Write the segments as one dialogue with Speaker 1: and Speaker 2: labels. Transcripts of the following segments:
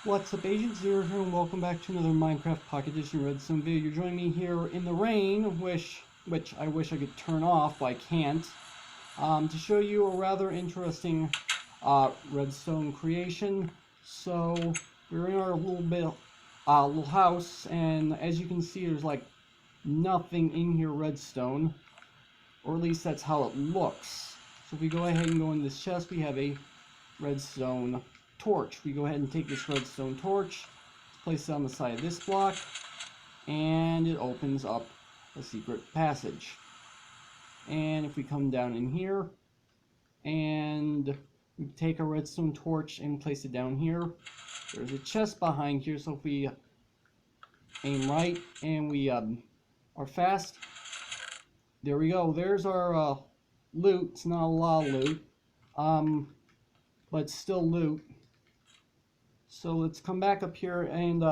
Speaker 1: What's up, Agent Zero here, and welcome back to another Minecraft Pocket Edition Redstone video. You're joining me here in the rain, which I wish I could turn off, but I can't, to show you a rather interesting redstone creation. So we're in our little house, and as you can see, there's like nothing in here redstone, or at least that's how it looks. So if we go ahead and go in this chest, we have a redstone torch. We go ahead and take this redstone torch, place it on the side of this block, and it opens up a secret passage. And if we come down in here and we take a redstone torch and place it down here, there's a chest behind here, so if we aim right and we are fast, there we go. There's our loot. It's not a lot of loot, but still loot. So let's come back up here, and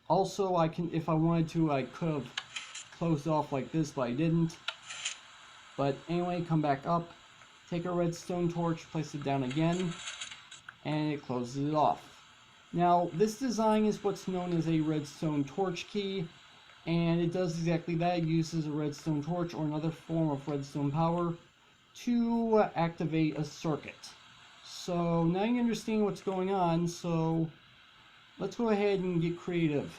Speaker 1: also I can, if I wanted to, I could have closed off like this, but I didn't. But anyway, come back up, take a redstone torch, place it down again, and it closes it off. Now, this design is what's known as a redstone torch key, and it does exactly that. It uses a redstone torch or another form of redstone power to activate a circuit. So now you understand what's going on, so let's go ahead and get creative.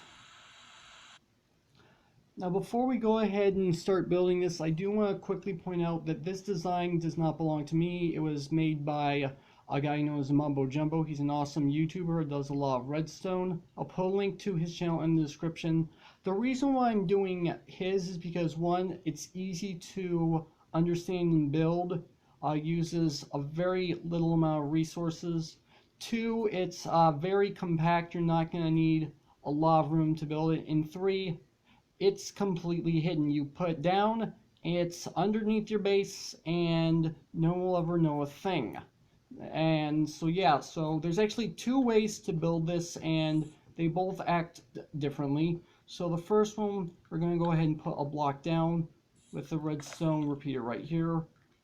Speaker 1: Now before we go ahead and start building this, I do want to quickly point out that this design does not belong to me. It was made by a guy known as Mumbo Jumbo. He's an awesome YouTuber, does a lot of redstone. I'll put a link to his channel in the description. The reason why I'm doing his is because, one, it's easy to understand and build. Uses a very little amount of resources. Two, it's very compact. You're not going to need a lot of room to build it. And three, it's completely hidden. You put it down, it's underneath your base, and no one will ever know a thing. And so yeah, so there's actually two ways to build this, and they both act differently. So the first one, we're going to go ahead and put a block down with the redstone repeater right here,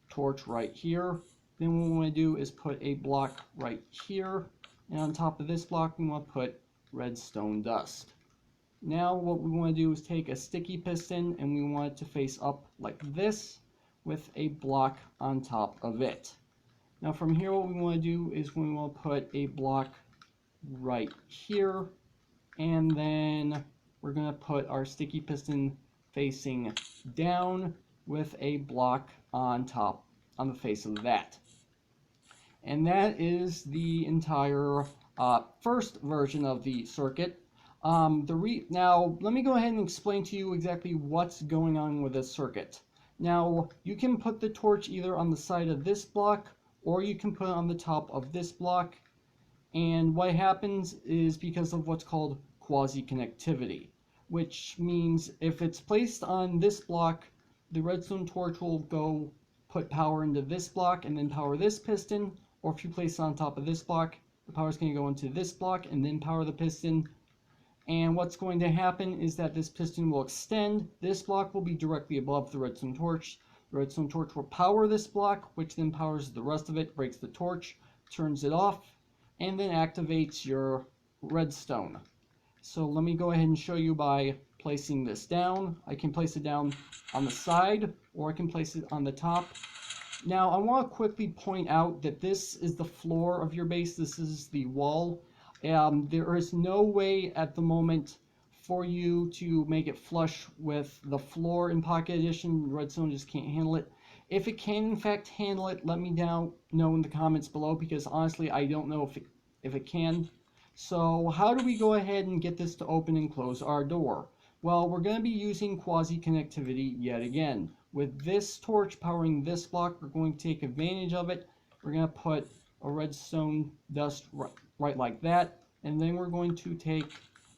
Speaker 1: torch right here. Then what we want to do is put a block right here, and on top of this block we want to put redstone dust. Now what we want to do is take a sticky piston, and we want it to face up like this with a block on top of it. Now from here what we want to do is we want to put a block right here, and then we're going to put our sticky piston facing down with a block on top, on the face of that. And that is the entire first version of the circuit. Now let me go ahead and explain to you exactly what's going on with this circuit. Now you can put the torch either on the side of this block, or you can put it on the top of this block, and what happens is because of what's called Quasi Connectivity, which means if it's placed on this block, the redstone torch will go put power into this block and then power this piston, or if you place it on top of this block, the power is going to go into this block and then power the piston. And what's going to happen is that this piston will extend. This block will be directly above the redstone torch. The redstone torch will power this block, which then powers the rest of it, breaks the torch, turns it off, and then activates your redstone. So let me go ahead and show you by placing this down. I can place it down on the side, or I can place it on the top. Now I want to quickly point out that this is the floor of your base. This is the wall. There is no way at the moment for you to make it flush with the floor in Pocket Edition. Redstone just can't handle it. If it can in fact handle it, let me know in the comments below, because honestly I don't know if it can. So how do we go ahead and get this to open and close our door? Well, we're going to be using Quasi Connectivity yet again. With this torch powering this block, we're going to take advantage of it. We're going to put a redstone dust right like that, and then we're going to take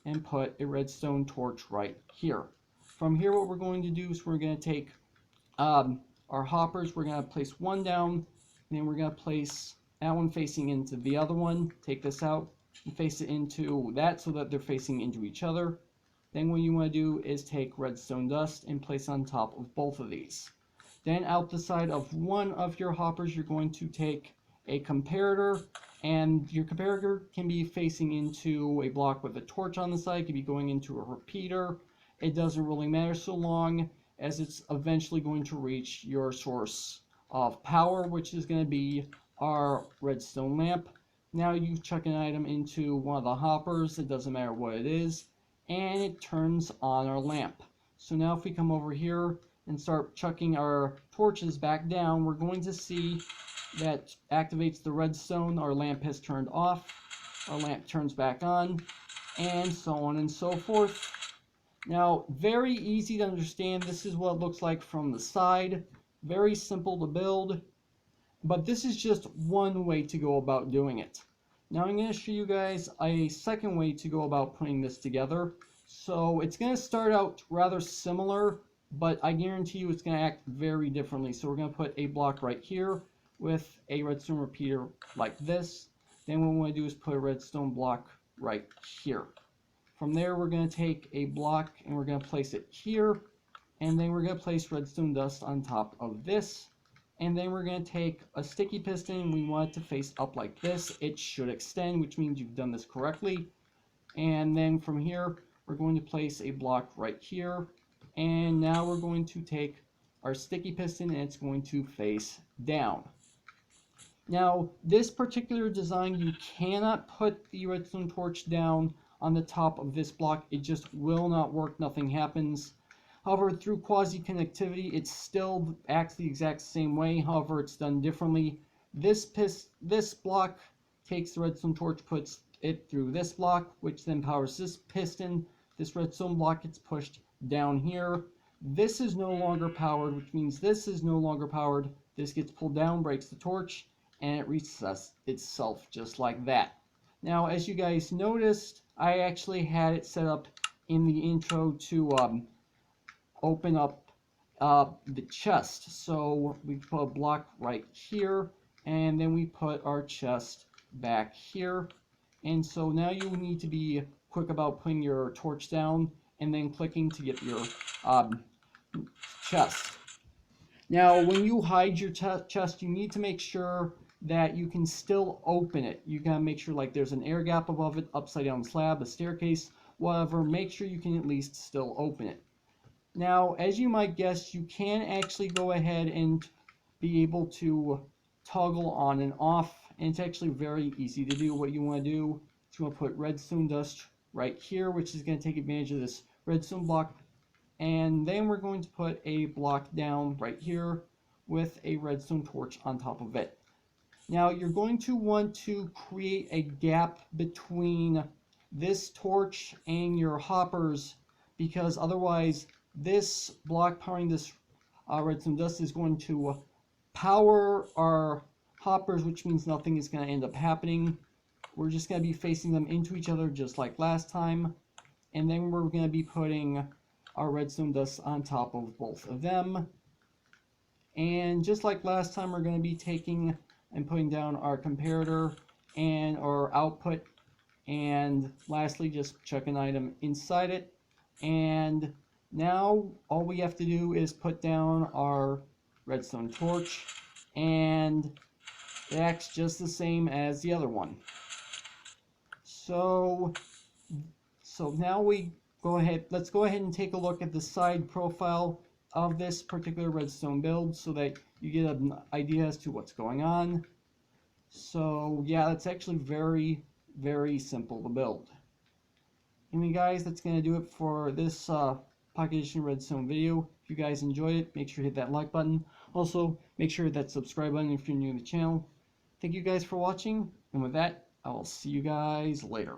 Speaker 1: and put a redstone torch right here. From here what we're going to do is we're going to take our hoppers, we're going to place one down, and then we're going to place that one facing into the other one, take this out and face it into that so that they're facing into each other. Then what you want to do is take redstone dust and place on top of both of these. Then out the side of one of your hoppers you're going to take a comparator, and your comparator can be facing into a block with a torch on the side, could be going into a repeater. It doesn't really matter so long as it's eventually going to reach your source of power, which is going to be our redstone lamp. Now you chuck an item into one of the hoppers, it doesn't matter what it is, and it turns on our lamp. So now if we come over here and start chucking our torches back down, we're going to see that activates the redstone. Our lamp has turned off, our lamp turns back on, and so on and so forth. Now, very easy to understand. This is what it looks like from the side. Very simple to build, but this is just one way to go about doing it. Now I'm going to show you guys a second way to go about putting this together. So it's going to start out rather similar, but I guarantee you it's going to act very differently. So we're going to put a block right here with a redstone repeater like this. Then what we want to do is put a redstone block right here. From there, we're going to take a block and we're going to place it here, and then we're going to place redstone dust on top of this, and then we're going to take a sticky piston. We want it to face up like this. It should extend, which means you've done this correctly. And then from here, we're going to place a block right here, and now we're going to take our sticky piston and it's going to face down. Now, this particular design, you cannot put the redstone torch down on the top of this block. It just will not work. Nothing happens. However, through Quasi Connectivity, it still acts the exact same way. However, it's done differently. This block takes the redstone torch, puts it through this block, which then powers this piston. This redstone block gets pushed down here. This is no longer powered, which means this is no longer powered. This gets pulled down, breaks the torch, and it resets itself just like that. Now, as you guys noticed, I actually had it set up in the intro to open up the chest. So we put a block right here, and then we put our chest back here. And so now you need to be quick about putting your torch down and then clicking to get your chest. Now, when you hide your chest, you need to make sure that you can still open it. You gotta make sure like there's an air gap above it, upside down slab, a staircase, whatever. Make sure you can at least still open it. Now, as you might guess, you can actually go ahead and be able to toggle on and off, and it's actually very easy to do. What you want to do is you want to put redstone dust right here, which is going to take advantage of this redstone block, and then we're going to put a block down right here with a redstone torch on top of it. Now, you're going to want to create a gap between this torch and your hoppers, because otherwise this block powering this redstone dust is going to power our hoppers, which means nothing is going to end up happening. We're just going to be facing them into each other just like last time, and then we're going to be putting our redstone dust on top of both of them. And just like last time, we're going to be taking and putting down our comparator and our output, and lastly just chuck an item inside it. And now all we have to do is put down our redstone torch, and it acts just the same as the other one. So now let's go ahead and take a look at the side profile of this particular redstone build so that you get an idea as to what's going on. So yeah, that's actually very, very simple to build. Anyway guys, that's going to do it for this Pocket Edition Redstone video. If you guys enjoyed it, make sure to hit that like button. Also, make sure to hit that subscribe button if you're new to the channel. Thank you guys for watching, and with that, I will see you guys later.